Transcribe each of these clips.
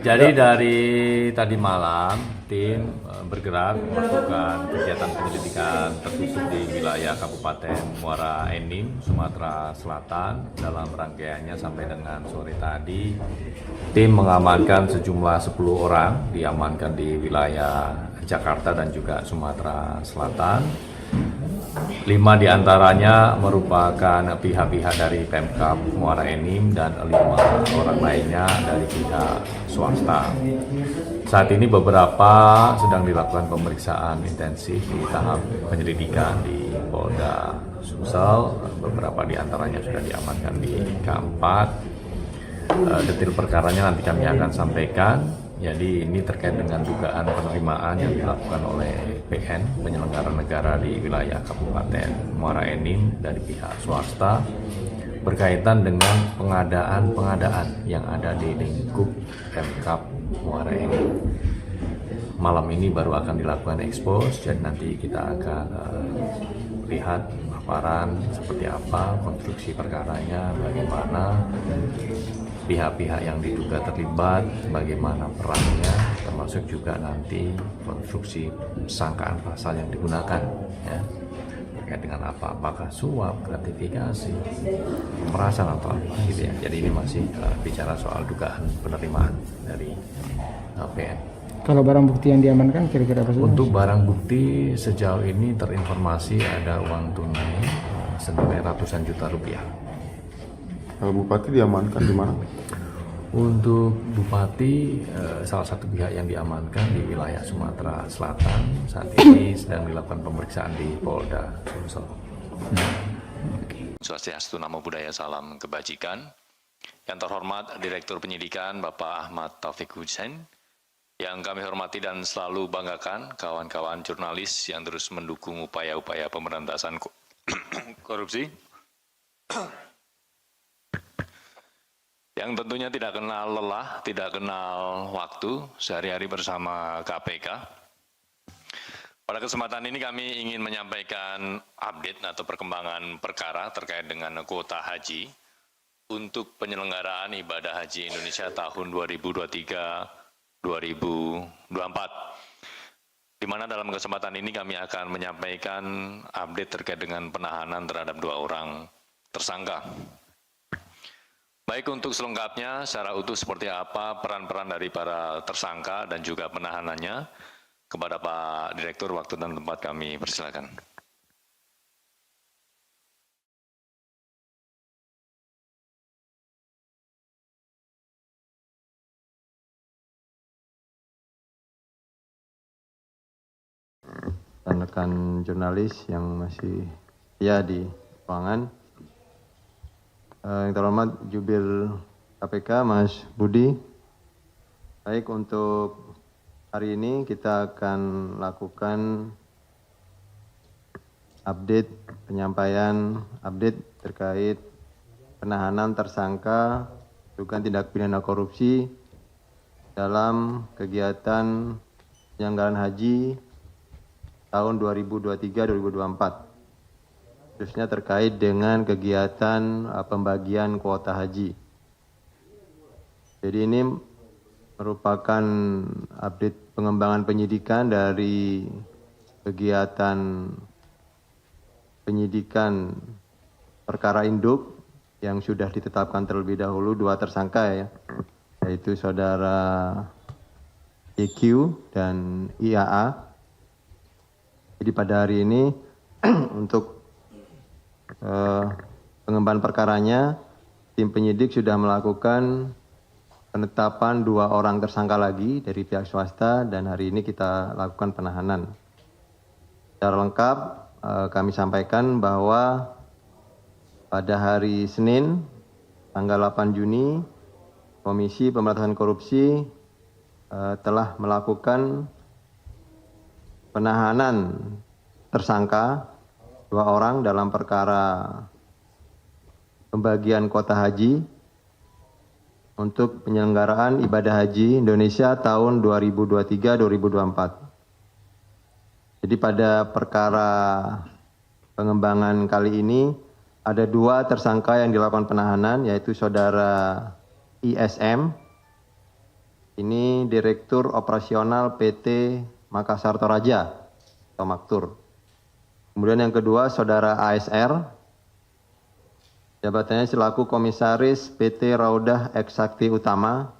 Jadi dari tadi malam tim bergerak melakukan kegiatan penyelidikan tertutup di wilayah Kabupaten Muara Enim, Sumatera Selatan. Dalam rangkaiannya sampai dengan sore tadi, tim mengamankan sejumlah 10 orang, diamankan di wilayah Jakarta dan juga Sumatera Selatan. 5 diantaranya merupakan pihak-pihak dari Pemkab Muara Enim dan 5 orang lainnya dari pihak swasta. Saat ini beberapa sedang dilakukan pemeriksaan intensif di tahap penyelidikan di Polda Sumsel. Beberapa diantaranya sudah diamankan di K4. Detil perkaranya nanti kami akan sampaikan. Jadi ini terkait dengan dugaan penerimaan yang dilakukan oleh PN, penyelenggara negara di wilayah Kabupaten Muara Enim dari pihak swasta berkaitan dengan pengadaan yang ada di lingkup Pemkab Muara Enim. Malam ini baru akan dilakukan ekspos, jadi nanti kita akan lihat paparan seperti apa, konstruksi perkaranya, bagaimana pihak-pihak yang diduga terlibat, bagaimana perannya, termasuk juga nanti konstruksi sangkaan pasal yang digunakan, ya, terkait dengan apa, apakah suap, gratifikasi, pemerasan atau apa, gitu ya. Jadi ini masih bicara soal dugaan penerimaan dari PN. Kalau barang bukti yang diamankan kira-kira apa saja? Untuk barang bukti sejauh ini terinformasi ada uang tunai senilai ratusan juta rupiah. Kalau Bupati diamankan di mana? Untuk Bupati, salah satu pihak yang diamankan di wilayah Sumatera Selatan saat ini sedang dilakukan pemeriksaan di Polda Sumsel. Swastiastu, Namo Buddhaya, salam kebajikan. Yang terhormat Direktur Penyidikan Bapak Ahmad Taufik Hussein, yang kami hormati dan selalu banggakan kawan-kawan jurnalis yang terus mendukung upaya-upaya pemberantasan korupsi. Yang tentunya tidak kenal lelah, tidak kenal waktu, sehari-hari bersama KPK. Pada kesempatan ini kami ingin menyampaikan update atau perkembangan perkara terkait dengan kuota haji untuk penyelenggaraan ibadah haji Indonesia tahun 2023-2024. Di mana dalam kesempatan ini kami akan menyampaikan update terkait dengan penahanan terhadap 2 orang tersangka. Baik, untuk selengkapnya secara utuh seperti apa peran-peran dari para tersangka dan juga penahanannya, kepada Pak Direktur, waktu dan tempat kami persilakan. Rekan jurnalis yang masih setia di ruangan. Yang terhormat Jubir KPK Mas Budi. Baik, untuk hari ini kita akan lakukan penyampaian update terkait penahanan tersangka dugaan tindak pidana korupsi dalam kegiatan penyelenggaraan haji tahun 2023-2024. Khususnya terkait dengan kegiatan pembagian kuota haji. Jadi ini merupakan update pengembangan penyidikan dari kegiatan penyidikan perkara induk yang sudah ditetapkan terlebih dahulu 2 tersangka, ya, yaitu saudara EQ dan IAA. Jadi pada hari ini untuk pengembangan perkaranya, tim penyidik sudah melakukan penetapan 2 orang tersangka lagi dari pihak swasta dan hari ini kita lakukan penahanan. Secara lengkap kami sampaikan bahwa pada hari Senin tanggal 8 Juni Komisi Pemberantasan Korupsi telah melakukan penahanan tersangka 2 orang dalam perkara pembagian kuota haji untuk penyelenggaraan ibadah haji Indonesia tahun 2023-2024. Jadi pada perkara pengembangan kali ini ada 2 tersangka yang dilakukan penahanan, yaitu saudara ISM Ini Direktur Operasional PT Makassar Toraja atau Maktur. Kemudian yang kedua, Saudara ASR, jabatannya selaku Komisaris PT Raudah Eksakti Utama,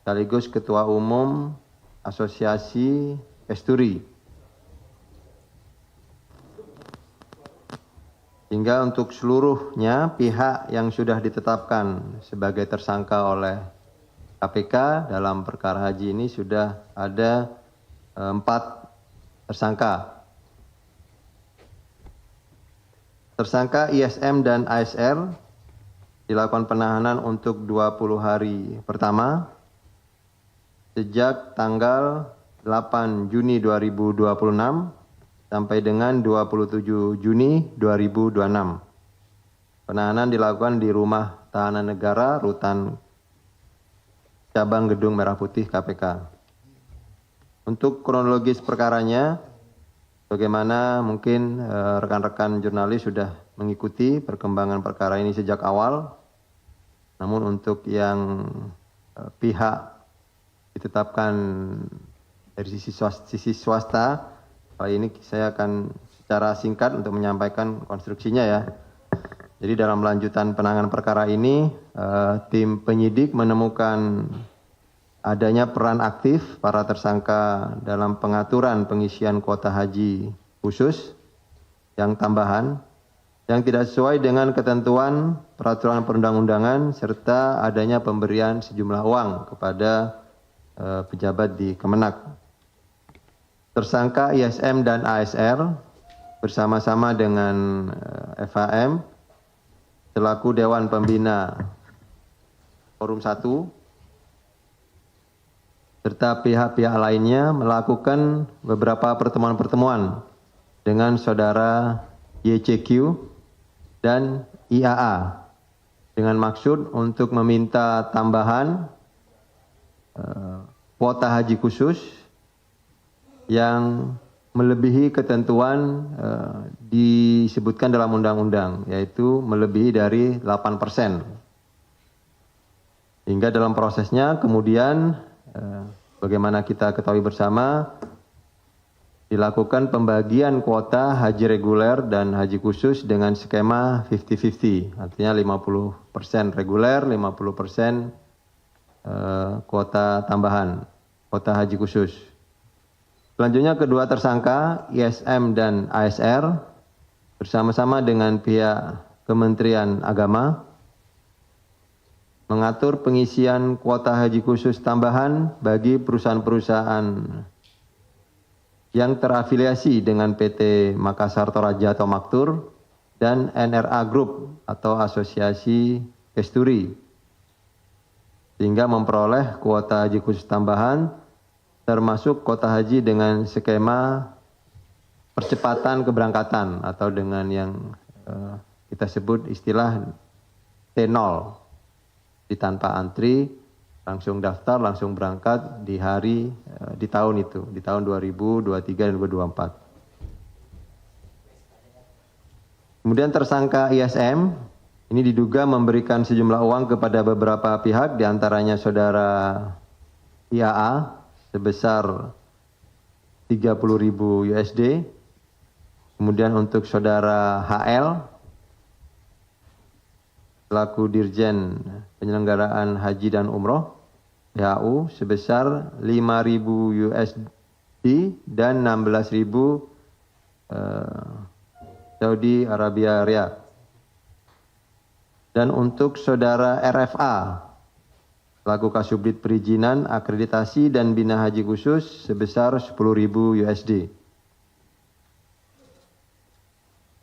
sekaligus Ketua Umum Asosiasi Pesturi. Hingga untuk seluruhnya pihak yang sudah ditetapkan sebagai tersangka oleh KPK dalam perkara haji ini sudah ada 4 tersangka. Tersangka ISM dan ASR dilakukan penahanan untuk 20 hari pertama sejak tanggal 8 Juni 2026 sampai dengan 27 Juni 2026. Penahanan dilakukan di Rumah Tahanan Negara Rutan Cabang Gedung Merah Putih KPK. Untuk kronologis perkaranya, bagaimana mungkin rekan-rekan jurnalis sudah mengikuti perkembangan perkara ini sejak awal. Namun untuk yang pihak ditetapkan dari sisi swasta, kali ini saya akan secara singkat untuk menyampaikan konstruksinya ya. Jadi dalam lanjutan penanganan perkara ini, tim penyidik menemukan adanya peran aktif para tersangka dalam pengaturan pengisian kuota haji khusus yang tambahan yang tidak sesuai dengan ketentuan peraturan perundang-undangan serta adanya pemberian sejumlah uang kepada pejabat di Kemenak. Tersangka ISM dan ASR bersama-sama dengan FHM selaku Dewan Pembina Forum 1 serta pihak-pihak lainnya melakukan beberapa pertemuan-pertemuan dengan saudara YCQ dan IAA dengan maksud untuk meminta tambahan kuota haji khusus yang melebihi ketentuan disebutkan dalam undang-undang, yaitu melebihi dari 8%. Hingga dalam prosesnya kemudian bagaimana kita ketahui bersama, dilakukan pembagian kuota haji reguler dan haji khusus dengan skema 50-50, artinya 50% reguler, 50% kuota tambahan, kuota haji khusus. Selanjutnya kedua tersangka ISM dan ASR bersama-sama dengan pihak Kementerian Agama mengatur pengisian kuota haji khusus tambahan bagi perusahaan-perusahaan yang terafiliasi dengan PT Makassar Toraja atau Maktur dan NRA Group atau Asosiasi Pesturi, sehingga memperoleh kuota haji khusus tambahan termasuk kuota haji dengan skema percepatan keberangkatan atau dengan yang kita sebut istilah T0, di tanpa antri, langsung daftar, langsung berangkat di hari di tahun itu, di tahun 2023 dan 2024. Kemudian tersangka ISM ini diduga memberikan sejumlah uang kepada beberapa pihak, diantaranya saudara IAA sebesar 30.000 USD. Kemudian untuk saudara HL selaku Dirjen Penyelenggaraan Haji dan Umroh DHU sebesar 5.000 USD dan 16.000 Saudi Arabia Riyal. Dan untuk saudara RFA selaku Kasubdit Perizinan, Akreditasi dan Bina Haji Khusus sebesar 10.000 USD.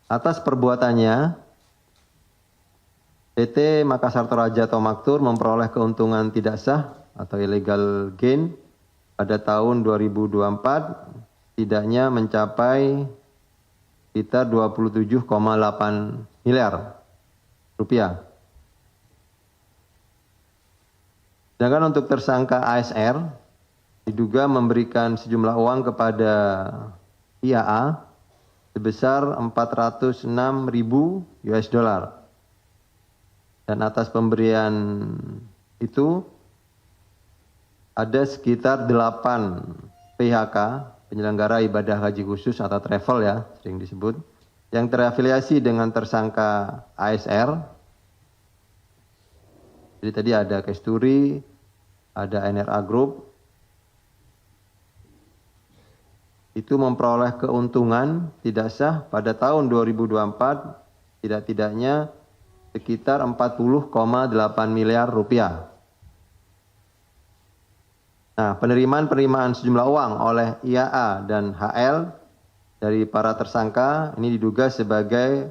Atas perbuatannya, PT Makassar Toraja atau Maktur memperoleh keuntungan tidak sah atau illegal gain pada tahun 2024 tidaknya mencapai sekitar 27,8 miliar rupiah. Sedangkan untuk tersangka ASR diduga memberikan sejumlah uang kepada IAA sebesar 406.000 US dollar. Dan atas pemberian itu ada sekitar 8 PHK, penyelenggara ibadah haji khusus atau travel ya, sering disebut, yang terafiliasi dengan tersangka ASR. Jadi tadi ada Kesturi, ada NRA Group, itu memperoleh keuntungan tidak sah pada tahun 2024 tidak-tidaknya sekitar 40,8 miliar rupiah. Nah, penerimaan sejumlah uang oleh IAA dan HL dari para tersangka ini diduga sebagai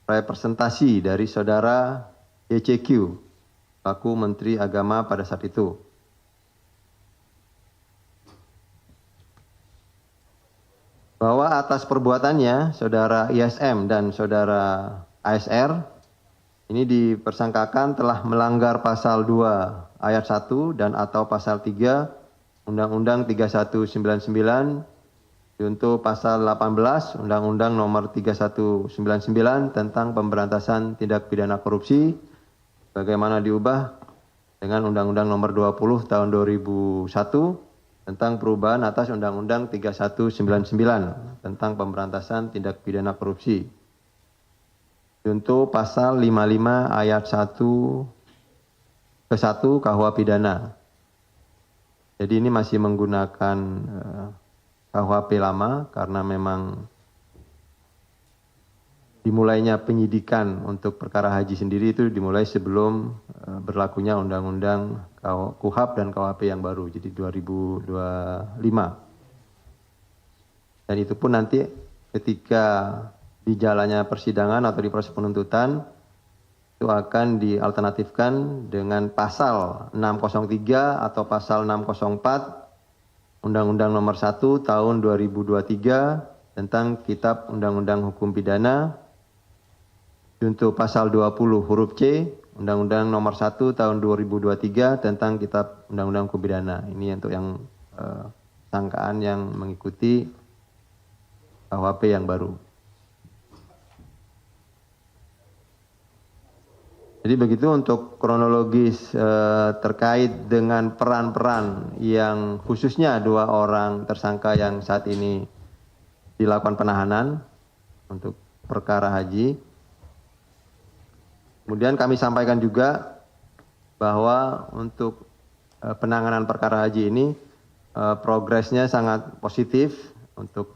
representasi dari saudara YCQ, selaku Menteri Agama pada saat itu. Bahwa atas perbuatannya saudara ISM dan saudara ASR ini dipersangkakan telah melanggar pasal 2 ayat 1 dan atau pasal 3 Undang-Undang 3199 untuk pasal 18 Undang-Undang nomor 3199 tentang pemberantasan tindak pidana korupsi bagaimana diubah dengan Undang-Undang nomor 20 tahun 2001 tentang perubahan atas Undang-Undang 3199 tentang pemberantasan tindak pidana korupsi. Untuk pasal 55 ayat 1 ke 1 KUH pidana. Jadi ini masih menggunakan KUHP lama karena memang dimulainya penyidikan untuk perkara haji sendiri itu dimulai sebelum berlakunya Undang-Undang KUHP dan KUHP yang baru, jadi 2025. Dan itu pun nanti ketika di jalannya persidangan atau di proses penuntutan itu akan dialternatifkan dengan pasal 603 atau pasal 604 Undang-Undang nomor 1 tahun 2023 tentang Kitab Undang-Undang Hukum Pidana. Untuk pasal 20 huruf C, Undang-Undang nomor 1 tahun 2023 tentang Kitab Undang-Undang Hukum Pidana. Ini untuk yang sangkaan yang mengikuti KUHP yang baru. Jadi begitu untuk kronologis terkait dengan peran-peran yang khususnya 2 orang tersangka yang saat ini dilakukan penahanan untuk perkara haji. Kemudian kami sampaikan juga bahwa untuk penanganan perkara haji ini progresnya sangat positif untuk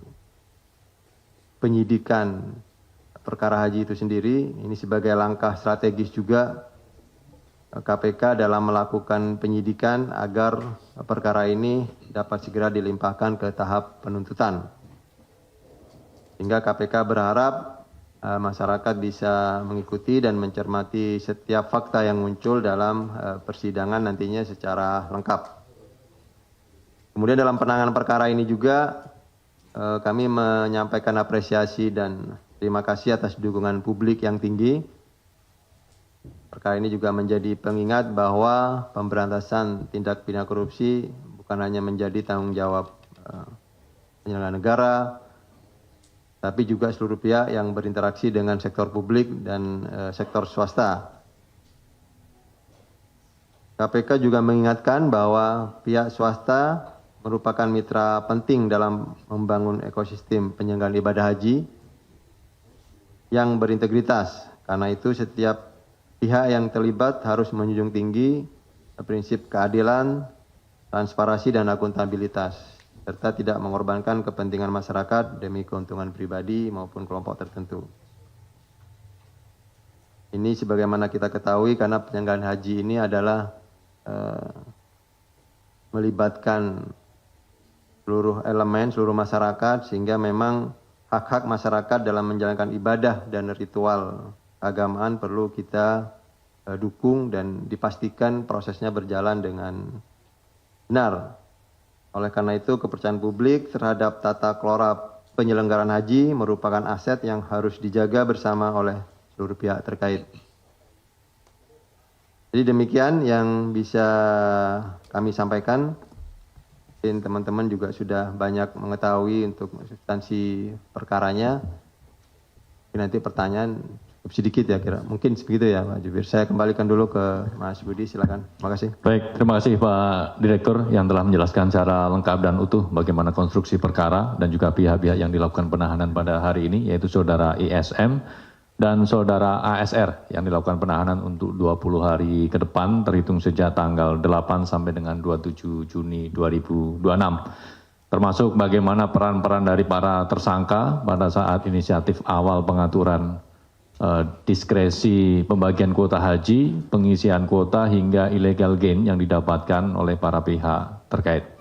penyidikan perkara haji itu sendiri. Ini sebagai langkah strategis juga KPK dalam melakukan penyidikan agar perkara ini dapat segera dilimpahkan ke tahap penuntutan. Sehingga KPK berharap masyarakat bisa mengikuti dan mencermati setiap fakta yang muncul dalam persidangan nantinya secara lengkap. Kemudian dalam penanganan perkara ini juga kami menyampaikan apresiasi dan terima kasih atas dukungan publik yang tinggi. Perkara ini juga menjadi pengingat bahwa pemberantasan tindak pidana korupsi bukan hanya menjadi tanggung jawab penyelenggara negara, tapi juga seluruh pihak yang berinteraksi dengan sektor publik dan sektor swasta. KPK juga mengingatkan bahwa pihak swasta merupakan mitra penting dalam membangun ekosistem penyelenggaraan ibadah haji yang berintegritas. Karena itu setiap pihak yang terlibat harus menjunjung tinggi prinsip keadilan, transparansi, dan akuntabilitas, serta tidak mengorbankan kepentingan masyarakat demi keuntungan pribadi maupun kelompok tertentu. Ini sebagaimana kita ketahui karena penyelenggaraan haji ini adalah melibatkan seluruh elemen, seluruh masyarakat, sehingga memang hak-hak masyarakat dalam menjalankan ibadah dan ritual keagamaan perlu kita dukung dan dipastikan prosesnya berjalan dengan benar. Oleh karena itu, kepercayaan publik terhadap tata kelola penyelenggaraan haji merupakan aset yang harus dijaga bersama oleh seluruh pihak terkait. Jadi demikian yang bisa kami sampaikan. Mungkin teman-teman juga sudah banyak mengetahui untuk substansi perkaranya. Nanti pertanyaan sedikit ya kira. Mungkin sebegitu ya Pak Jubir. Saya kembalikan dulu ke Mas Budi, silakan. Terima kasih. Baik, terima kasih Pak Direktur yang telah menjelaskan secara lengkap dan utuh bagaimana konstruksi perkara dan juga pihak-pihak yang dilakukan penahanan pada hari ini, yaitu Saudara ISM dan Saudara ASR yang dilakukan penahanan untuk 20 hari ke depan terhitung sejak tanggal 8 sampai dengan 27 Juni 2026. Termasuk bagaimana peran-peran dari para tersangka pada saat inisiatif awal pengaturan diskresi pembagian kuota haji, pengisian kuota hingga illegal gain yang didapatkan oleh para pihak terkait.